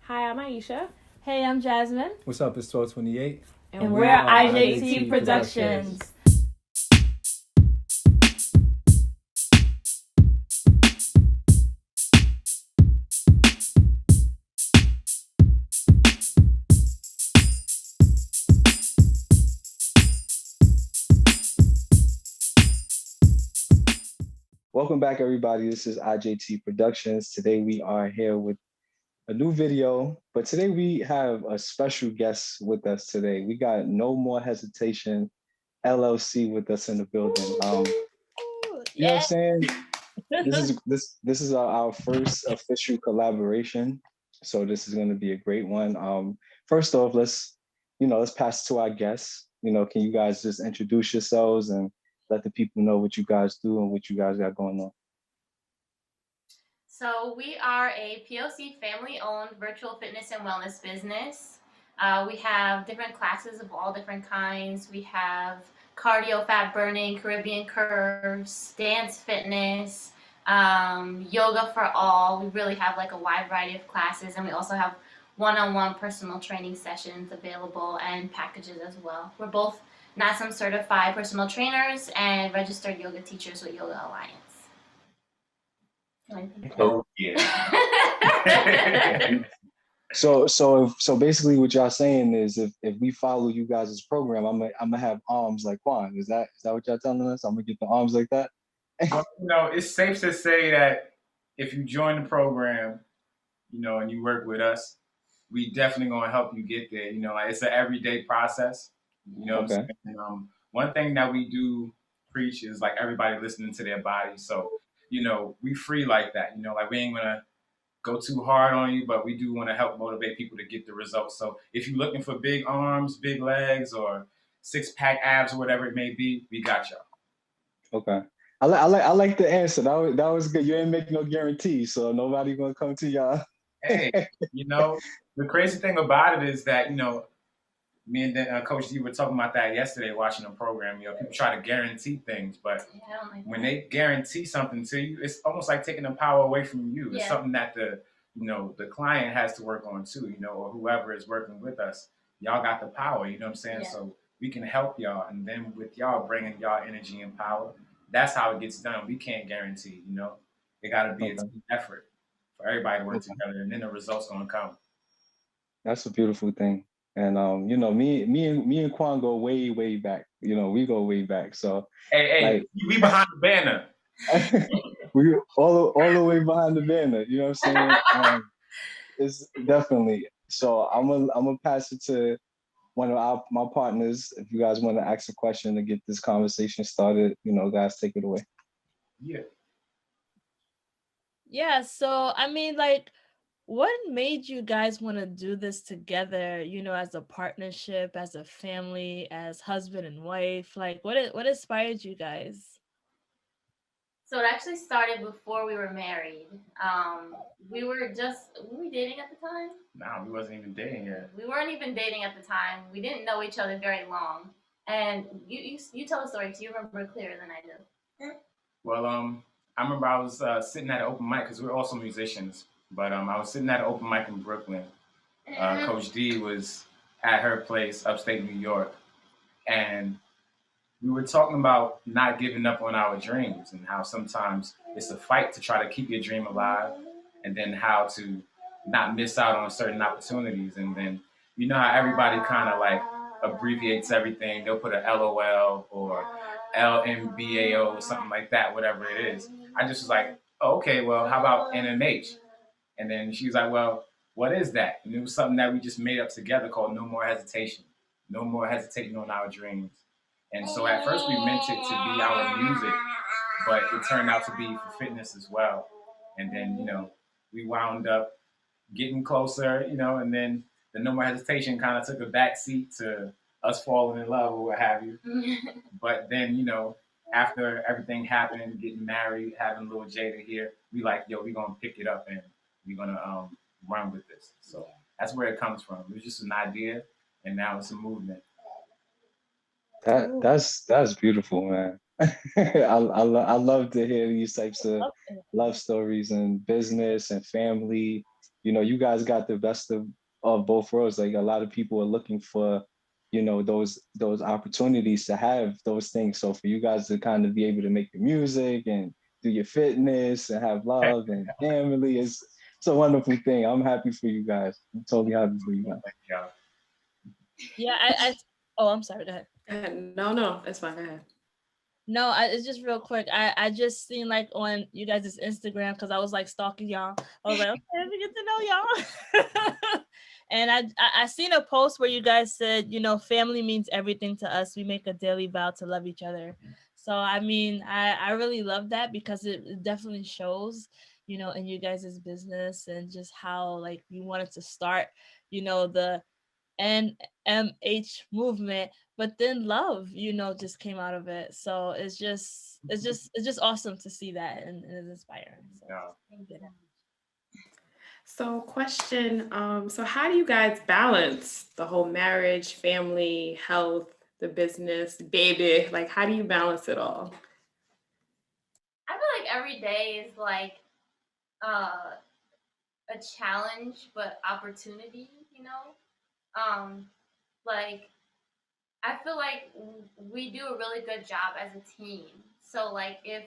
Hi, I'm Aisha. Hey, I'm Jasmine. What's up? It's 1228. And we're IJT Productions. Welcome back, everybody. This is IJT Productions. Today we are here with a new video, but today we have a special guest with us today. We got No More Hesitation LLC with us in the building. You know what I'm saying? This is our first official collaboration, so this is going to be a great one. First off, let's pass to our guests. Can you guys just introduce yourselves and let the people know what you guys do and what you guys got going on? So, we are a POC family owned virtual fitness and wellness business. We have different classes of all different kinds. We have cardio, fat burning, Caribbean curves, dance fitness, yoga for all. We really have like a wide variety of classes, and we also have one-on-one personal training sessions available and packages as well. We're both NASM certified personal trainers and registered yoga teachers with Yoga Alliance. Oh yeah. So basically, what y'all saying is, if we follow you guys' program, I'm gonna have arms like Quan. Is that what y'all telling us? I'm gonna get the arms like that. Well, it's safe to say that if you join the program, and you work with us, we definitely gonna help you get there. Like it's an everyday process. You know what I'm Okay. saying? One thing that we do preach is like everybody listening to their body. So, we free like that. Like we ain't gonna go too hard on you, but we do want to help motivate people to get the results. So if you're looking for big arms, big legs, or six-pack abs or whatever it may be, we got y'all. Okay. I like the answer. That was good. You ain't making no guarantees, so nobody gonna come to y'all. Hey, the crazy thing about it is that, me and Coach D were talking about that yesterday watching the program. People try to guarantee things, but when they guarantee something to you, it's almost like taking the power away from you. It's something that the client has to work on too, or whoever is working with us. Y'all got the power, you know what I'm saying? Yeah. So we can help y'all, and then with y'all bringing y'all energy and power, that's how it gets done. We can't guarantee, it got to be a Okay. team effort for everybody to work Okay. together, and then the results gonna come. That's a beautiful thing. And me and Quan go way, way back. We go way back. So Hey, like we behind the banner. we all the way behind the banner. You know what I'm saying? It's definitely. So I'm gonna pass it to one of my partners. If you guys want to ask a question to get this conversation started, guys, take it away. Yeah. Yeah, so what made you guys want to do this together, as a partnership, as a family, as husband and wife? Like what inspired you guys? So it actually started before we were married. Were we dating at the time? Nah, we wasn't even dating yet. We weren't even dating at the time. We didn't know each other very long. And you tell the story because you remember it clearer than I do. Well, I remember I was sitting at an open mic because we're also musicians. But I was sitting at an open mic in Brooklyn. Coach D was at her place, upstate New York, and we were talking about not giving up on our dreams and how sometimes it's a fight to try to keep your dream alive, and then how to not miss out on certain opportunities. And then you know how everybody kind of like abbreviates everything. They'll put a LOL or LMBAO or something like that, whatever it is. I just was like, oh, okay, well, how about NMH? And then she was like, well, what is that? And it was something that we just made up together called No More Hesitation. No more hesitating on our dreams. And so at first we meant it to be our music, but it turned out to be for fitness as well. And then, we wound up getting closer, and then the No More Hesitation kind of took a back seat to us falling in love or what have you. But then, after everything happened, getting married, having little Jada here, we like, yo, we gonna pick it up and we're gonna run with this. So that's where it comes from. It was just an idea, and now it's a movement. That's beautiful, man. I love to hear these types of love stories and business and family. you know, you guys got the best of both worlds. Like a lot of people are looking for, you know, those opportunities to have those things. So for you guys to kind of be able to make the music and do your fitness and have love and family is it's a wonderful thing. I'm happy for you guys. I'm totally happy for you guys. Yeah. Yeah, oh, I'm sorry, go ahead. No, that's fine. Go ahead. No, it's just real quick. I just seen like on you guys' Instagram because I was like stalking y'all. I was like, okay, let me get to know y'all. And I seen a post where you guys said, you know, family means everything to us. We make a daily vow to love each other. So I mean, I really love that because it definitely shows, you know, in you guys' business and just how like you wanted to start, you know, the NMH movement, but then love, you know, just came out of it. So it's just awesome to see that and it's inspiring. So Yeah. So question, so how do you guys balance the whole marriage, family, health, the business, baby? Like, how do you balance it all? I feel like every day is like a challenge, but opportunity, you know? Like, I feel like we do a really good job as a team. So, like, if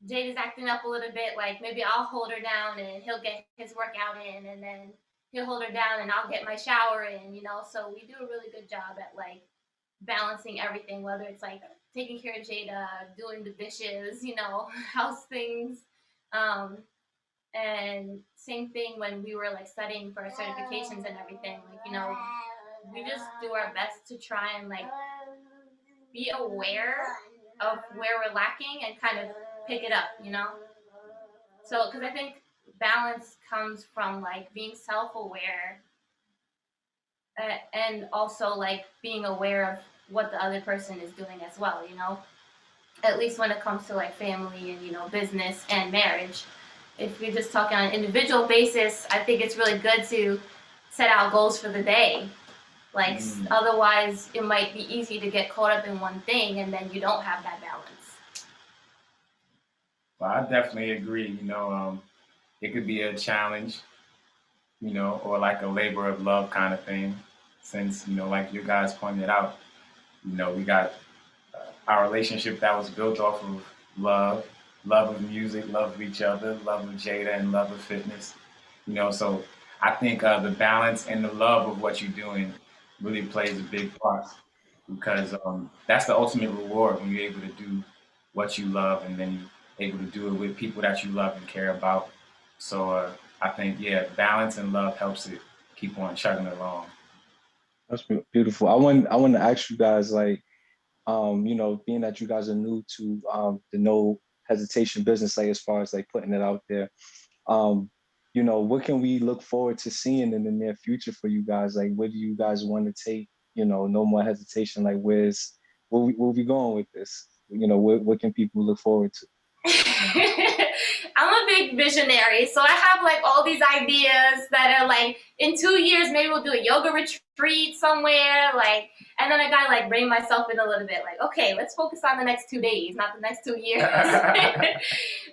Jade is acting up a little bit, like, maybe I'll hold her down and he'll get his workout in, and then he'll hold her down and I'll get my shower in, you know? So, we do a really good job at, like, balancing everything, whether it's, like, taking care of Jada, doing the dishes, you know, house things. And same thing when we were like studying for our certifications and everything, like, you know, we just do our best to try and like be aware of where we're lacking and kind of pick it up, you know? So, because I think balance comes from like being self-aware and also like being aware of what the other person is doing as well, you know? At least when it comes to like family and, you know, business and marriage. If you're just talking on an individual basis, I think it's really good to set out goals for the day. Like, otherwise, it might be easy to get caught up in one thing and then you don't have that balance. Well, I definitely agree. You know, it could be a challenge, you know, or like a labor of love kind of thing. Since, you know, like you guys pointed out, you know, we got our relationship that was built off of love, love of music, love of each other, love of Jada, and love of fitness. You know, so I think the balance and the love of what you're doing really plays a big part because that's the ultimate reward when you're able to do what you love and then you're able to do it with people that you love and care about. So I think, yeah, balance and love helps it keep on chugging along. That's beautiful. I want to ask you guys, like, you know, being that you guys are new to the no hesitation business, like as far as like putting it out there, you know, what can we look forward to seeing in the near future for you guys? Like, where do you guys want to take, you know, no more hesitation? Like, where we going with this? You know, what can people look forward to? I'm a big visionary, so I have like all these ideas that are like in 2 years maybe we'll do a yoga retreat somewhere, like, and then I gotta like bring myself in a little bit, like, okay, let's focus on the next 2 days, not the next 2 years.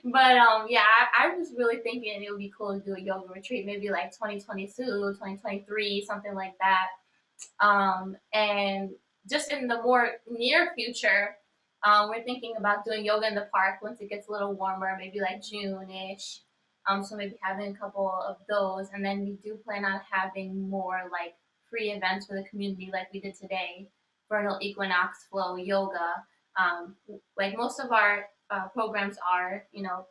But yeah, I was really thinking it would be cool to do a yoga retreat, maybe like 2022, 2023, something like that. And just in the more near future, we're thinking about doing yoga in the park once it gets a little warmer, maybe like June-ish. So maybe having a couple of those, and then we do plan on having more like free events for the community, like we did today, vernal equinox flow yoga. Like most of our programs are, you know,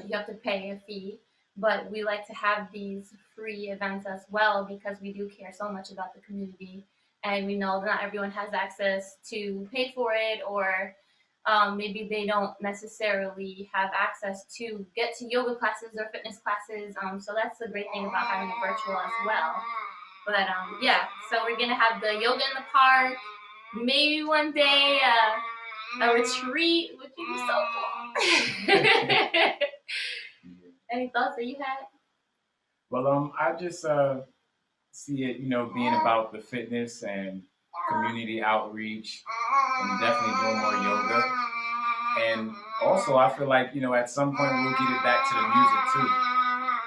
you have to pay a fee, but we like to have these free events as well because we do care so much about the community, and we know that not everyone has access to pay for it, or maybe they don't necessarily have access to get to yoga classes or fitness classes. So that's the great thing about having it virtual as well. But yeah, so we're gonna have the yoga in the park. Maybe one day a retreat, which would be so cool. Any thoughts that you had? Well, I just see it, you know, being about the fitness and community outreach and definitely doing more yoga. And also, I feel like, you know, at some point we'll get it back to the music too.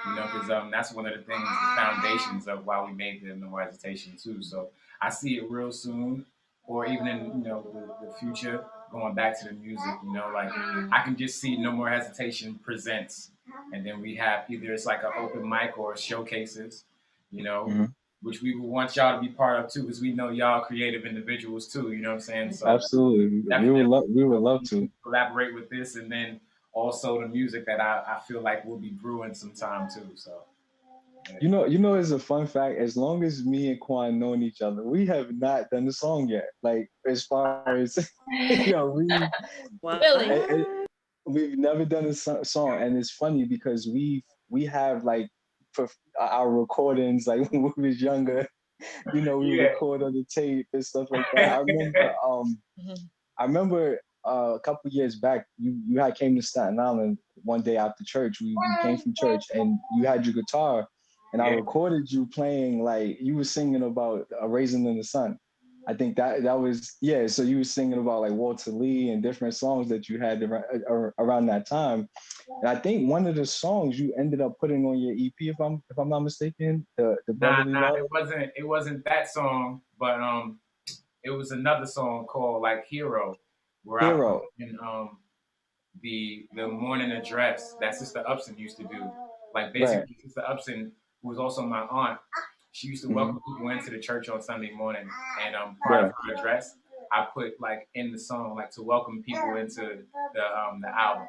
You know, because that's one of the things, the foundations of why we made the No More Hesitation too. So I see it real soon, or even in the future, going back to the music. You know, like I can just see No More Hesitation presents, and then we have either it's like an open mic or showcases. You know, Mhm. which we would want y'all to be part of too, because we know y'all creative individuals too. You know what I'm saying? So Absolutely, definitely we would love to. collaborate with this, and then also the music that I feel like will be brewing sometime too. So yeah. It's a fun fact. As long as me and Quan known each other, we have not done the song yet. Like as far as we What? Really? we've never done a song, and it's funny because we have like for our recordings, like when we was younger, we Yeah. record on the tape and stuff like that. Mhm. I remember a couple years back, you had came to Staten Island one day after church. We came from church, and you had your guitar, and I Yeah. recorded you playing like you were singing about a raisin in the sun. I think that was yeah. So you were singing about like Walter Lee and different songs that you had around that time. And I think one of the songs you ended up putting on your EP, if I'm not mistaken, the Brotherly Nah, Love. it wasn't that song, but it was another song called like Hero, where I put Hero. in the morning address that Sister Upson used to do. Like Right. basically Sister Upson, who was also my aunt, she used to Hmm. welcome people into the church on Sunday morning, and part of Right. her address I put like in the song like to welcome people into the album.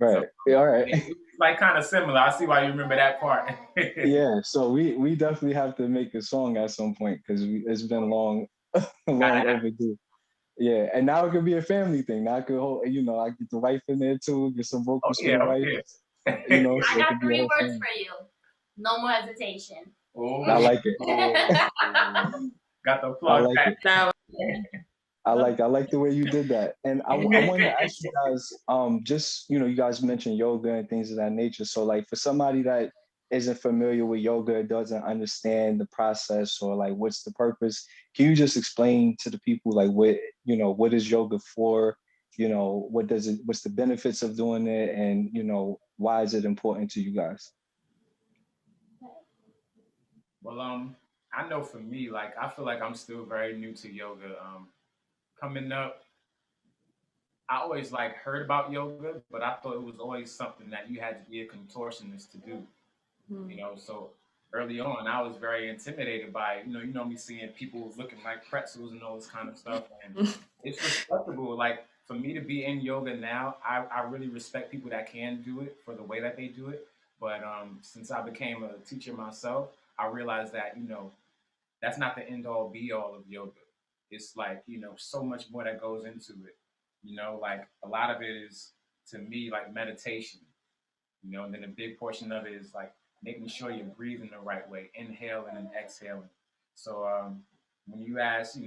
So Right. Yeah, all right. it's like kind of similar. I see why you remember that part. Yeah, so we definitely have to make a song at some point because it's been long, Gotta long have. overdue. Yeah, and now it could be a family thing. Now I could hold, I get the wife in there too, get some Oh vocals for yeah, the oh wife, yeah. I so it got could be a 3 whole words family. for you. No more hesitation. I Oh, like it. got the I plug like back. it. That I like the way you did that. And I wanted to ask you guys, just you guys mentioned yoga and things of that nature. So like for somebody that isn't familiar with yoga, doesn't understand the process or like what's the purpose, can you just explain to the people like what is yoga for? What's the benefits of doing it, and why is it important to you guys? Well, I know for me, like I feel like I'm still very new to yoga. Coming up, I always like heard about yoga, but I thought it was always something that you had to be a contortionist to do. So early on, I was very intimidated by it. Me seeing people looking like pretzels and all this kind of stuff, and it's respectable. Like for me to be in yoga now, I really respect people that can do it for the way that they do it. But since I became a teacher myself, I realized that that's not the end all be all of yoga. It's like, so much more that goes into it. Like a lot of it is to me like meditation, and then a big portion of it is like making sure you're breathing the right way, inhaling and exhaling. So when you ask,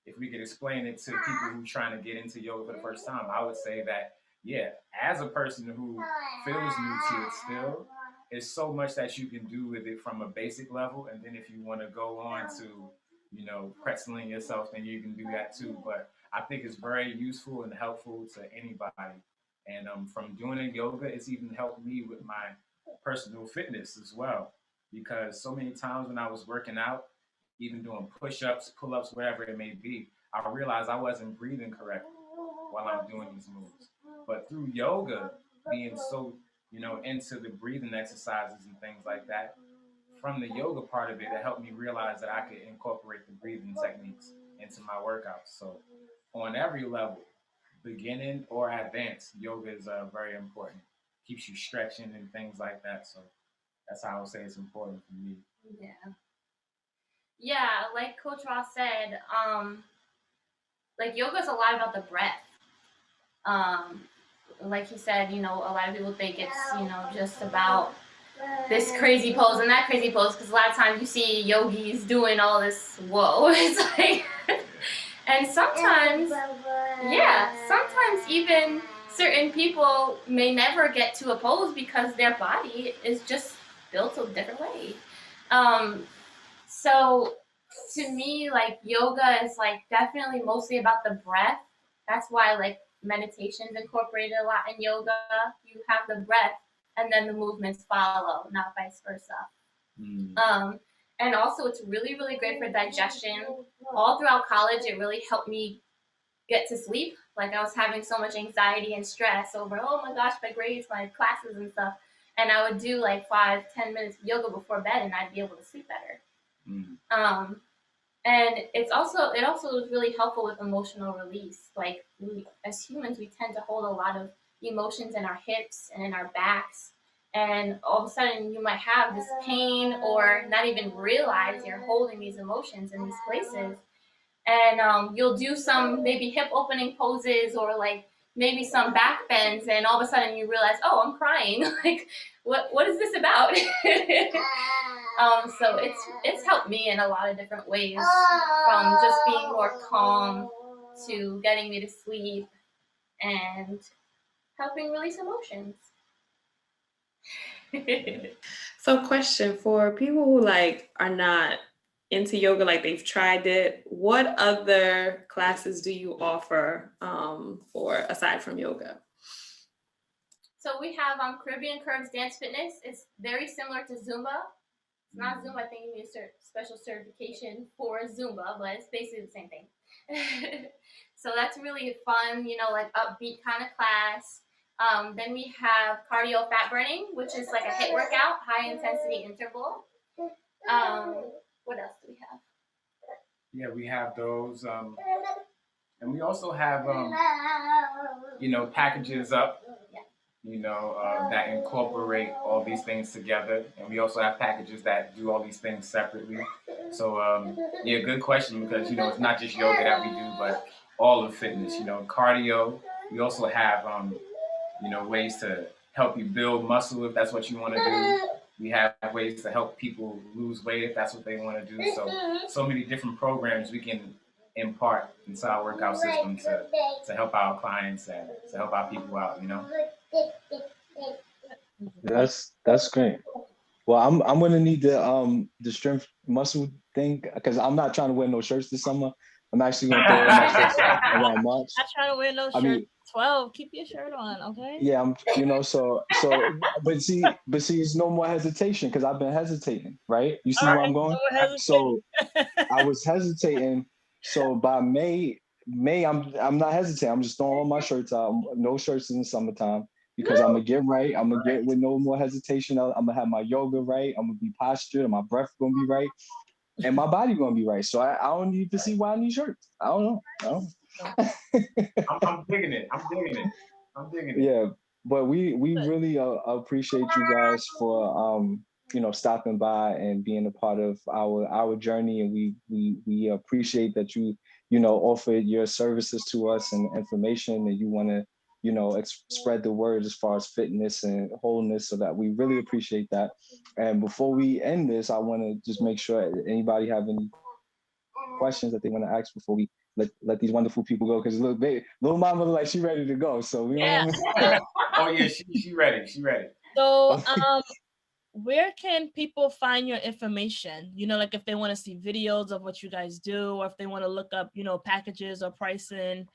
if we could explain it to people who are trying to get into yoga for the first time, I would say that, yeah, as a person who feels new to it still, it's so much that you can do with it from a basic level. And then if you want to go on to, pretzeling yourself, then you can do that too. But I think it's very useful and helpful to anybody. And from doing the yoga, it's even helped me with my personal fitness as well. Because so many times when I was working out, even doing push ups, pull ups, whatever it may be, I realized I wasn't breathing correctly while I'm doing these moves. But through yoga, being so, into the breathing exercises and things like that, from the yoga part of it, it helped me realize that I could incorporate the breathing techniques into my workouts. So, on every level, beginning or advanced, yoga is very important. Keeps you stretching and things like that. So, that's how I would say it's important for me. Yeah. Yeah, like Coach Ross said, like yoga's a lot about the breath. Um, like he said, a lot of people think it's, just about this crazy pose and that crazy pose, because a lot of times you see yogis doing all this, whoa, it's like, and sometimes even certain people may never get to a pose because their body is just built a different way. So to me, like yoga is like definitely mostly about the breath. That's why like meditation's incorporated a lot in yoga. You have the breath and then the movements follow, not vice versa. And also it's really, really great for digestion. All throughout college, it really helped me get to sleep. Like I was having so much anxiety and stress over, oh my gosh, my grades, my classes and stuff. And I would do like 5-10 minutes of yoga before bed and I'd be able to sleep better. And it also is really helpful with emotional release. Like as humans, we tend to hold a lot of emotions in our hips and in our backs. And all of a sudden you might have this pain or not even realize you're holding these emotions in these places. And you'll do some maybe hip opening poses or like maybe some back bends, and all of a sudden you realize, oh, I'm crying. Like, what is this about? So it's helped me in a lot of different ways, from just being more calm to getting me to sleep and helping release emotions. So question for people who like are not into yoga, like they've tried it, what other classes do you offer for aside from yoga? So we have Caribbean Curves Dance Fitness. It's very similar to Zumba. It's not Zumba. I think you need a special certification for Zumba, but it's basically the same thing. So that's really fun, like upbeat kind of class. Then we have cardio fat burning, which is like a HIIT workout, high intensity interval. What else do we have? Yeah, we have those. And we also have, packages up, that incorporate all these things together. And we also have packages that do all these things separately. So, good question, because, it's not just yoga that we do, but all of fitness, cardio. We also have, ways to help you build muscle if that's what you want to do. We have ways to help people lose weight if that's what they want to do. So many different programs we can impart into our workout system to help our clients and to help our people out, That's great. Well, I'm gonna need the strength muscle thing, because I'm not trying to wear no shirts this summer. I'm actually gonna throw in my shirts around March. Not trying to wear no shirt. 12. Keep your shirt on, okay? Yeah, but see, it's no more hesitation, because I've been hesitating, right? You see where I'm going? So I was hesitating. So by May, I'm not hesitating. I'm just throwing all my shirts out. No shirts in the summertime, because I'm gonna get right. I'm gonna get with no more hesitation. I'm gonna have my yoga right. I'm gonna be postured, and my breath gonna be right, and my body gonna be right. So I don't need to see why I need shirts. I don't know. I'm digging it. Yeah, but we really appreciate you guys for stopping by and being a part of our journey, and we appreciate that you offered your services to us and information, and you want to spread the word as far as fitness and wholeness, so that we really appreciate that. And before we end this, I want to just make sure anybody have any questions that they want to ask before we let these wonderful people go, because little mama look like she ready to go. So we Yeah. Oh yeah, she ready. She ready. So where can people find your information? Like if they want to see videos of what you guys do, or if they want to look up, packages or pricing,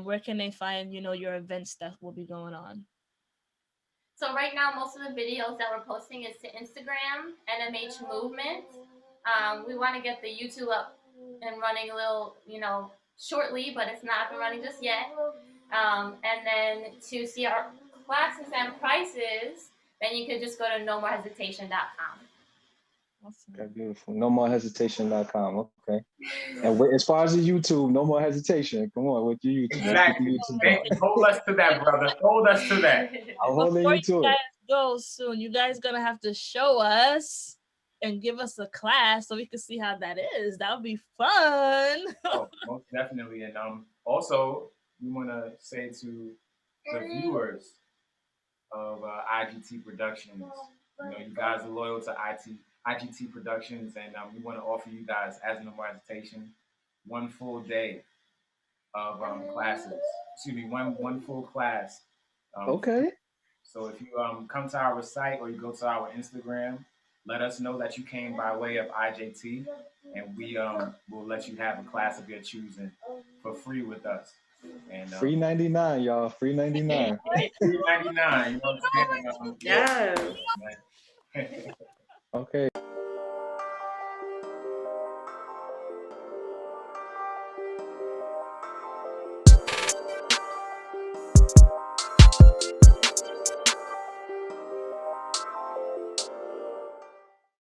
where can they find, your events that will be going on? So right now, most of the videos that we're posting is to Instagram, NMH Movement. We want to get the YouTube up and running a little, shortly, but it's not up and running just yet. And then to see our classes and prices, then you could just go to nomorehesitation.com. Awesome. Okay, beautiful. Nomorehesitation.com. Okay. And as far as the YouTube, no more hesitation. Come on, with your YouTube. Exactly. Hold us to that, brother. Hold us to that. I'm holding you to you it. guys go soon, you guys gonna have to show us and give us a class so we can see how that is. That would be fun. Oh, most definitely. And also, we want to say to the viewers of IJT Productions, you guys are loyal to IJT Productions, and we want to offer you guys, as No More Hesitation, one full day of classes. Excuse me, one full class. Okay. So if you come to our site or you go to our Instagram, let us know that you came by way of IJT, and we will let you have a class of your choosing for free with us. And Free 99, y'all. Free 99. $3.99. You know what I'm saying? Yeah. Okay.